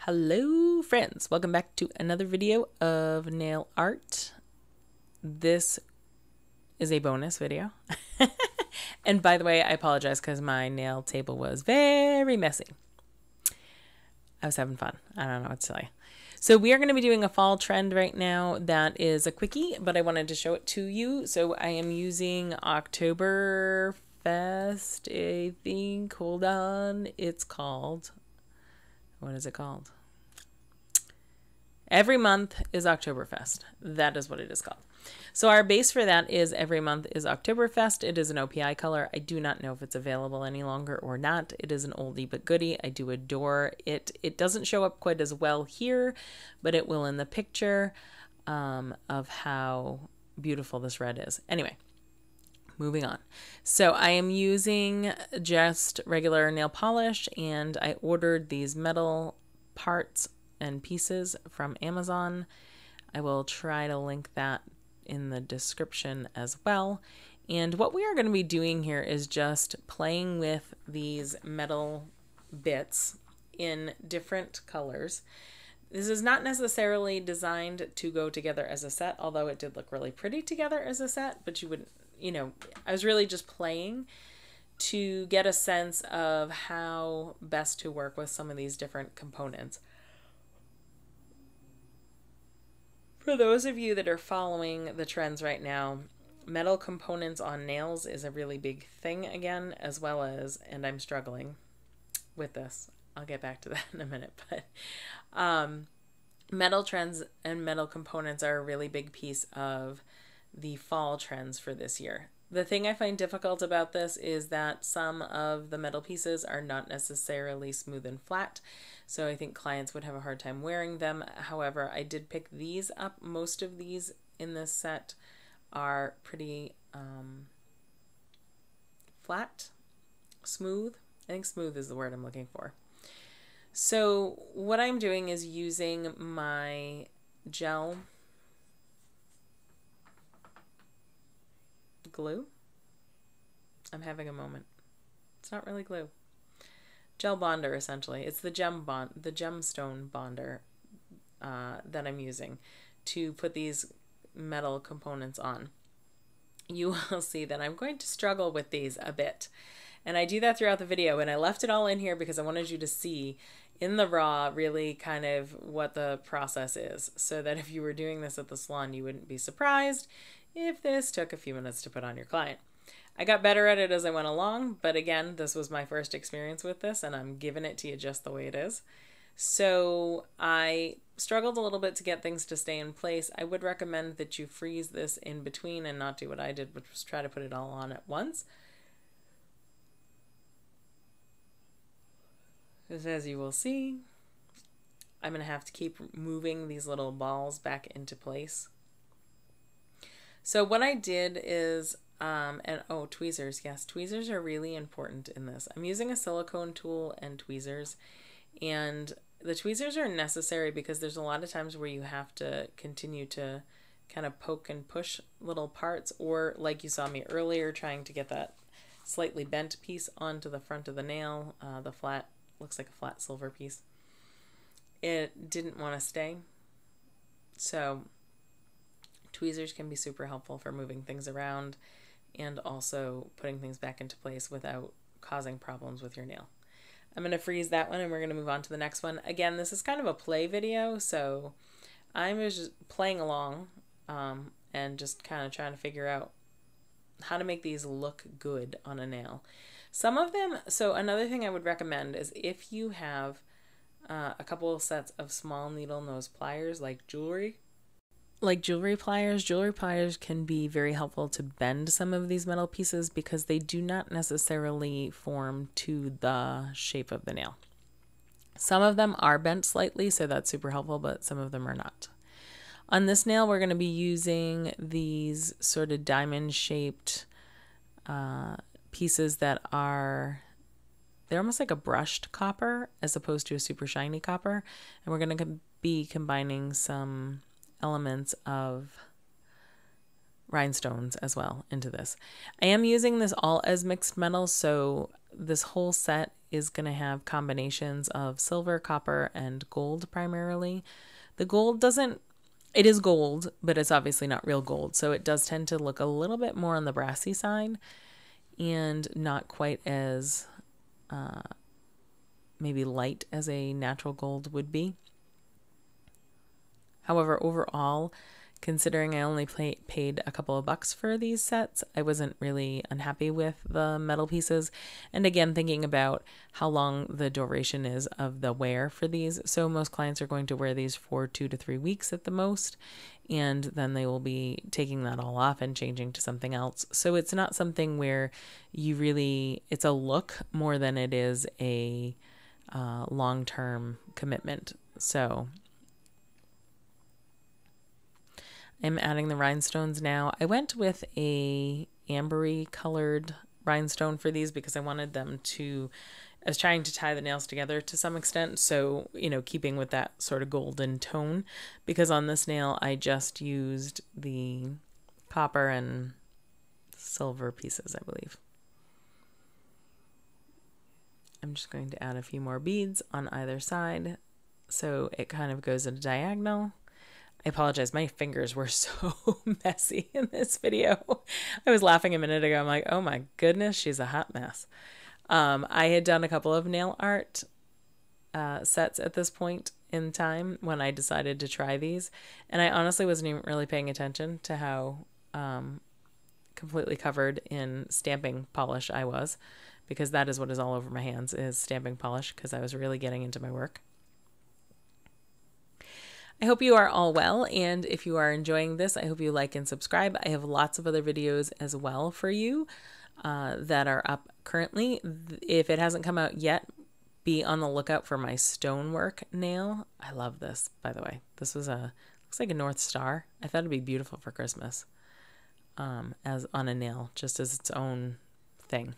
Hello friends, welcome back to another video of nail art. This is a bonus video. And by the way, I apologize because my nail table was very messy. I was having fun. I don't know what to tell you. So we are going to be doing a fall trend right now that is a quickie, but I wanted to show it to you. So I am using Oktoberfest, I think. Hold on. It's called... what is it called? Every month is Oktoberfest. That is what it is called. So our base for that is every month is Oktoberfest. It is an OPI color. I do not know if it's available any longer or not. It is an oldie but goodie. I do adore it. It doesn't show up quite as well here, but it will in the picture of how beautiful this red is. Anyway, moving on. So I am using just regular nail polish, and I ordered these metal parts and pieces from Amazon. I will try to link that in the description as well. And what we are going to be doing here is just playing with these metal bits in different colors. This is not necessarily designed to go together as a set, although it did look really pretty together as a set, but you wouldn't, you know, I was really just playing to get a sense of how best to work with some of these different components. For those of you that are following the trends right now, metal components on nails is a really big thing again, as well as, and I'm struggling with this. I'll get back to that in a minute, but metal trends and metal components are a really big piece of the fall trends for this year. The thing I find difficult about this is that some of the metal pieces are not necessarily smooth and flat, so I think clients would have a hard time wearing them. However, I did pick these up. Most of these in this set are pretty flat, smooth. I think smooth is the word I'm looking for. So what I'm doing is using my gel glue. I'm having a moment. It's not really glue. Gel bonder, essentially. It's the gemstone bonder that I'm using to put these metal components on. You will see that I'm going to struggle with these a bit. And I do that throughout the video, and I left it all in here because I wanted you to see in the raw really kind of what the process is, so that if you were doing this at the salon, you wouldn't be surprised if this took a few minutes to put on your client. I got better at it as I went along, but again, this was my first experience with this, and I'm giving it to you just the way it is. So I struggled a little bit to get things to stay in place. I would recommend that you freeze this in between and not do what I did, which was try to put it all on at once. Because as you will see, I'm going to have to keep moving these little balls back into place. So what I did is, tweezers. Yes, tweezers are really important in this. I'm using a silicone tool and tweezers, and the tweezers are necessary because there's a lot of times where you have to continue to kind of poke and push little parts, or like you saw me earlier, trying to get that slightly bent piece onto the front of the nail, the flat, looks like a flat silver piece. It didn't want to stay, so tweezers can be super helpful for moving things around and also putting things back into place without causing problems with your nail. I'm going to freeze that one, and we're going to move on to the next one. Again, this is kind of a play video, so I'm just playing along and just kind of trying to figure out how to make these look good on a nail. Some of them, so another thing I would recommend is if you have a couple of sets of small needle nose pliers like jewelry pliers can be very helpful to bend some of these metal pieces because they do not necessarily form to the shape of the nail. Some of them are bent slightly, so that's super helpful, but some of them are not. On this nail, we're going to be using these sort of diamond-shaped pieces that are, they're almost like a brushed copper as opposed to a super shiny copper, and we're going to be combining some elements of rhinestones as well into this. I am using this all as mixed metals, so this whole set is going to have combinations of silver, copper, and gold primarily. The gold doesn't, it is gold, but it's obviously not real gold. So it does tend to look a little bit more on the brassy side and not quite as maybe light as a natural gold would be. However, overall, considering I only paid a couple of bucks for these sets, I wasn't really unhappy with the metal pieces. And again, thinking about how long the duration is of the wear for these. So most clients are going to wear these for 2 to 3 weeks at the most. And then they will be taking that all off and changing to something else. So it's not something where you really, it's a look more than it is a long-term commitment. So I'm adding the rhinestones now. I went with a ambery colored rhinestone for these because I wanted them to, I was trying to tie the nails together to some extent. So, you know, keeping with that sort of golden tone, because on this nail, I just used the copper and silver pieces, I believe. I'm just going to add a few more beads on either side. So it kind of goes at a diagonal. I apologize. My fingers were so messy in this video. I was laughing a minute ago. I'm like, oh my goodness, she's a hot mess. I had done a couple of nail art sets at this point in time when I decided to try these. And I honestly wasn't even really paying attention to how completely covered in stamping polish I was, because that is what is all over my hands, is stamping polish, because I was really getting into my work. I hope you are all well, and if you are enjoying this, I hope you like and subscribe. I have lots of other videos as well for you that are up currently. If it hasn't come out yet, be on the lookout for my stonework nail. I love this, by the way. This was looks like a North Star. I thought it'd be beautiful for Christmas as on a nail, just as its own thing.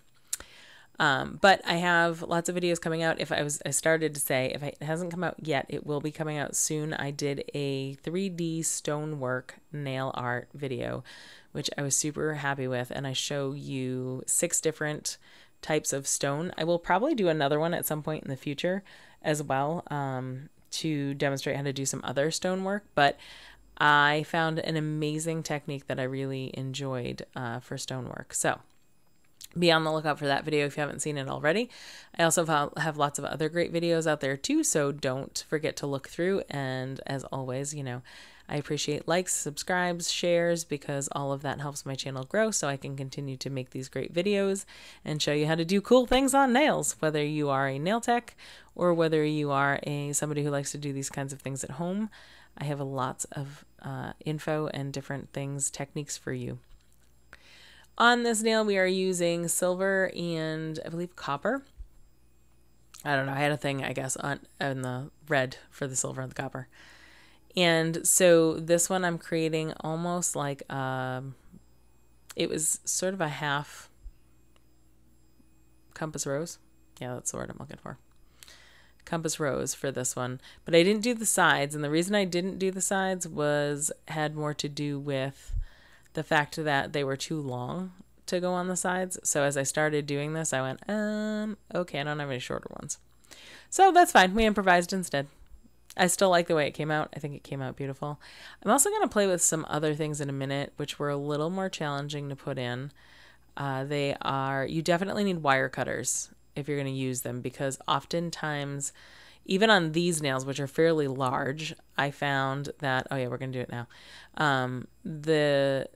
But I have lots of videos coming out. I started to say, if it hasn't come out yet, it will be coming out soon. I did a 3D stonework nail art video, which I was super happy with. And I show you 6 different types of stone. I will probably do another one at some point in the future as well, to demonstrate how to do some other stonework. But I found an amazing technique that I really enjoyed for stonework. So be on the lookout for that video if you haven't seen it already. I also have lots of other great videos out there too, so don't forget to look through. And as always, you know, I appreciate likes, subscribes, shares, because all of that helps my channel grow so I can continue to make these great videos and show you how to do cool things on nails, whether you are a nail tech or whether you are somebody who likes to do these kinds of things at home. I have lots of info and different things, techniques for you. On this nail, we are using silver and I believe copper. I don't know. I had a thing, I guess, on the red for the silver and the copper. And so this one I'm creating almost like, it was sort of a half compass rose. Yeah, that's the word I'm looking for. Compass rose for this one. But I didn't do the sides. And the reason I didn't do the sides had more to do with the fact that they were too long to go on the sides. So as I started doing this, I went, okay, I don't have any shorter ones. So that's fine. We improvised instead. I still like the way it came out. I think it came out beautiful. I'm also going to play with some other things in a minute, which were a little more challenging to put in. You definitely need wire cutters if you're going to use them, because oftentimes, even on these nails, which are fairly large, I found that, oh yeah, we're going to do it now. The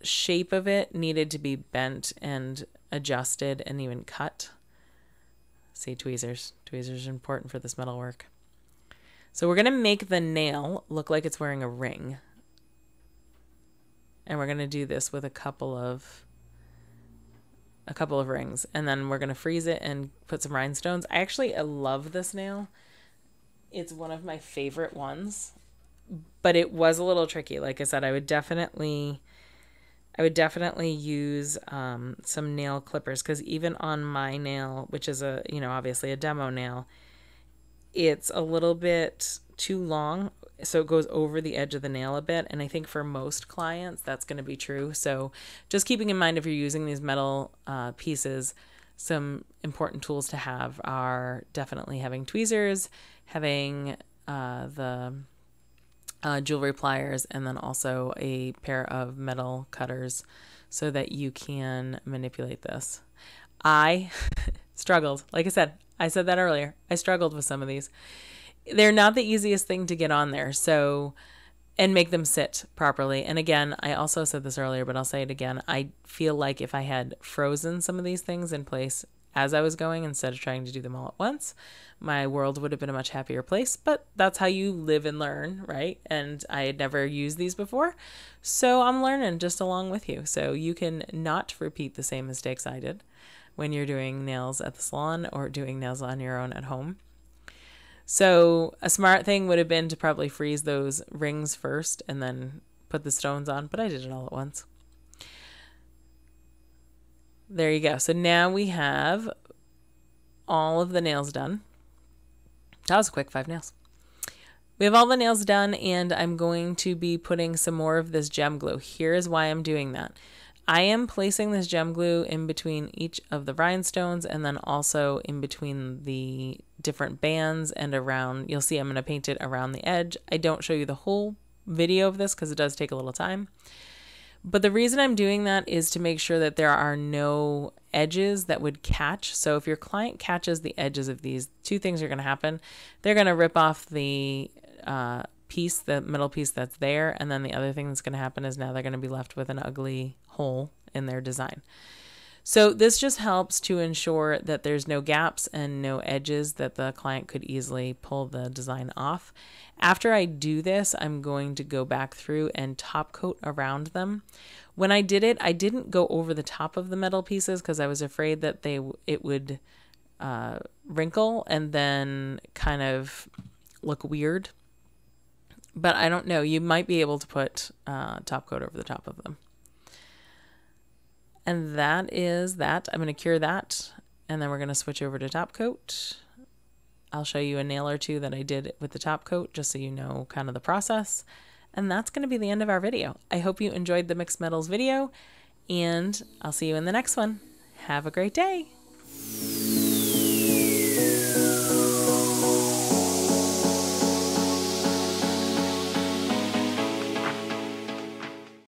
shape of it needed to be bent and adjusted and even cut. See, tweezers. Tweezers are important for this metal work. So we're going to make the nail look like it's wearing a ring. And we're going to do this with a couple of rings. And then we're going to freeze it and put some rhinestones. I love this nail. It's one of my favorite ones. But it was a little tricky. Like I said, I would definitely use some nail clippers, because even on my nail, which is obviously a demo nail, it's a little bit too long, so it goes over the edge of the nail a bit. And I think for most clients, that's going to be true. So just keeping in mind, if you're using these metal pieces, some important tools to have are definitely having tweezers, having the jewelry pliers, and then also a pair of metal cutters so that you can manipulate this. I struggled. Like I said that earlier. I struggled with some of these. They're not the easiest thing to get on there. So, and make them sit properly. And again, I also said this earlier, but I'll say it again. I feel like if I had frozen some of these things in place as I was going, instead of trying to do them all at once, my world would have been a much happier place. But that's how you live and learn, right? And I had never used these before, so I'm learning just along with you. So you can not repeat the same mistakes I did when you're doing nails at the salon or doing nails on your own at home. So a smart thing would have been to probably freeze those rings first and then put the stones on, but I did it all at once. There you go. So now we have all of the nails done. That was a quick 5 nails. We have all the nails done, and I'm going to be putting some more of this gem glue. Here's why I'm doing that. I am placing this gem glue in between each of the rhinestones and then also in between the different bands and around. You'll see I'm going to paint it around the edge. I don't show you the whole video of this because it does take a little time. But the reason I'm doing that is to make sure that there are no edges that would catch. So if your client catches the edges of these, 2 things are going to happen. They're going to rip off the piece, the middle piece that's there, and then the other thing that's going to happen is now they're going to be left with an ugly hole in their design. So this just helps to ensure that there's no gaps and no edges that the client could easily pull the design off. After I do this, I'm going to go back through and top coat around them. When I did it, I didn't go over the top of the metal pieces because I was afraid that it would wrinkle and then kind of look weird. But I don't know. You might be able to put top coat over the top of them. And that is that. I'm going to cure that, and then we're going to switch over to top coat. I'll show you a nail or 2 that I did with the top coat just so you know kind of the process. And that's going to be the end of our video. I hope you enjoyed the mixed metals video, and I'll see you in the next one. Have a great day.